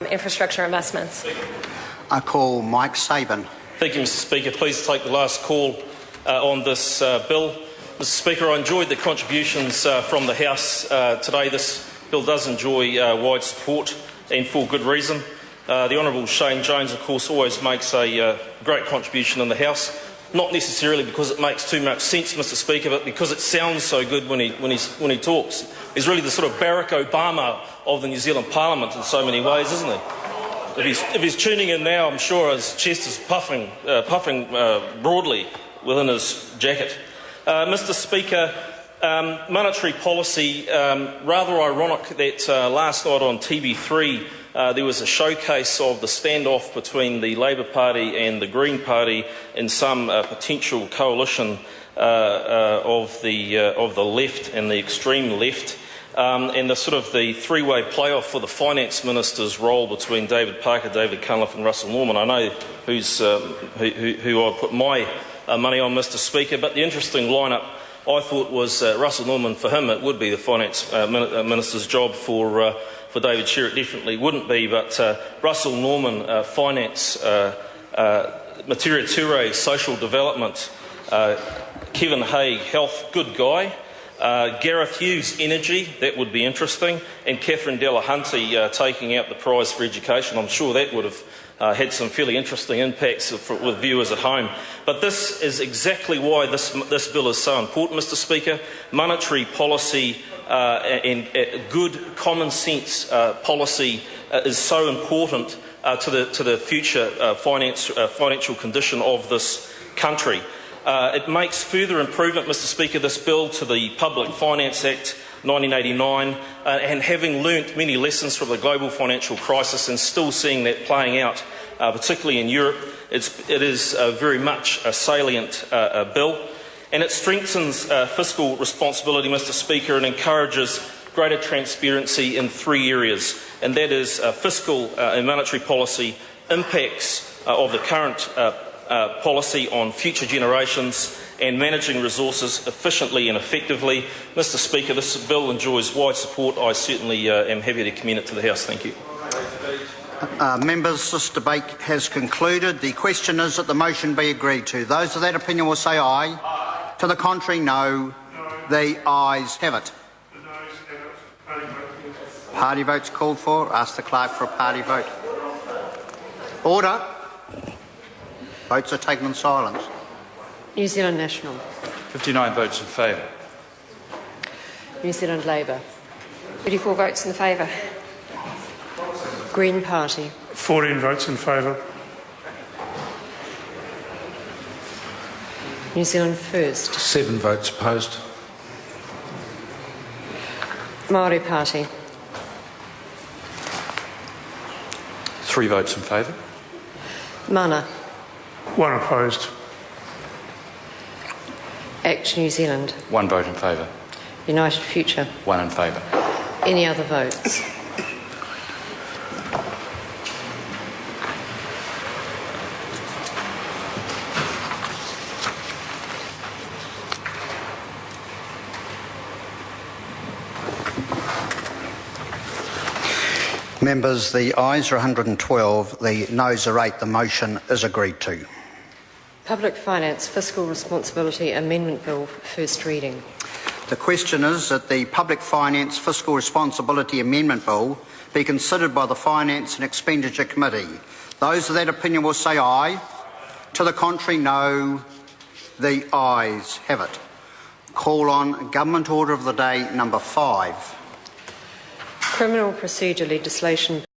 Infrastructure investments. I call Mike Sabin. Thank you, Mr. Speaker. Please take the last call on this bill. Mr. Speaker, I enjoyed the contributions from the House today. This bill does enjoy wide support and for good reason. The Honourable Shane Jones, of course, always makes a great contribution in the House, not necessarily because it makes too much sense, Mr. Speaker, but because it sounds so good when he talks. He's really the sort of Barack Obama of the New Zealand Parliament in so many ways, isn't he? If he's tuning in now, I'm sure his chest is puffing broadly within his jacket. Mr. Speaker, monetary policy, rather ironic that last night on TV3 there was a showcase of the standoff between the Labour Party and the Green Party in some potential coalition of the left and the extreme left. And the three-way playoff for the Finance Minister's role between David Parker, David Cunliffe and Russell Norman. I know who I put my money on, Mr. Speaker, but the interesting lineup I thought was Russell Norman. For him it would be the Finance Minister's job. For David Shearer it definitely wouldn't be, but Russell Norman, Finance, Materia Ture, Social Development, Kevin Haig, Health, good guy. Gareth Hughes, Energy, that would be interesting, and Catherine Delahunty taking out the prize for education. I'm sure that would have had some fairly interesting impacts with viewers at home. But this is exactly why this bill is so important, Mr. Speaker. Monetary policy and good common sense policy is so important to the future financial condition of this country. It makes further improvement, Mr. Speaker, this bill to the Public Finance Act 1989, and having learnt many lessons from the global financial crisis and still seeing that playing out, particularly in Europe, it is very much a salient bill. And it strengthens fiscal responsibility, Mr. Speaker, and encourages greater transparency in three areas, and that is fiscal and monetary policy, impacts of the current policy on future generations, and managing resources efficiently and effectively. Mr. Speaker, this bill enjoys wide support. I certainly am happy to commend it to the House. Thank you. Members, this debate has concluded. The question is that the motion be agreed to. Those of that opinion will say aye. Aye. To the contrary, no. The ayes have it. Party votes called for. Ask the clerk for a party vote. Order. Votes are taken in silence. New Zealand National. 59 votes in favour. New Zealand Labour. 34 votes in favour. Green Party. 14 votes in favour. New Zealand First. 7 votes opposed. Māori Party. 3 votes in favour. Mana. 1 opposed. Act New Zealand. 1 vote in favour. United Future. 1 in favour. Any other votes? Members, the ayes are 112, the noes are 8. The motion is agreed to. Public Finance Fiscal Responsibility Amendment Bill, first reading. The question is that the Public Finance Fiscal Responsibility Amendment Bill be considered by the Finance and Expenditure Committee. Those of that opinion will say aye. To the contrary, no. The ayes have it. Call on Government Order of the Day number 5. Criminal Procedure Legislation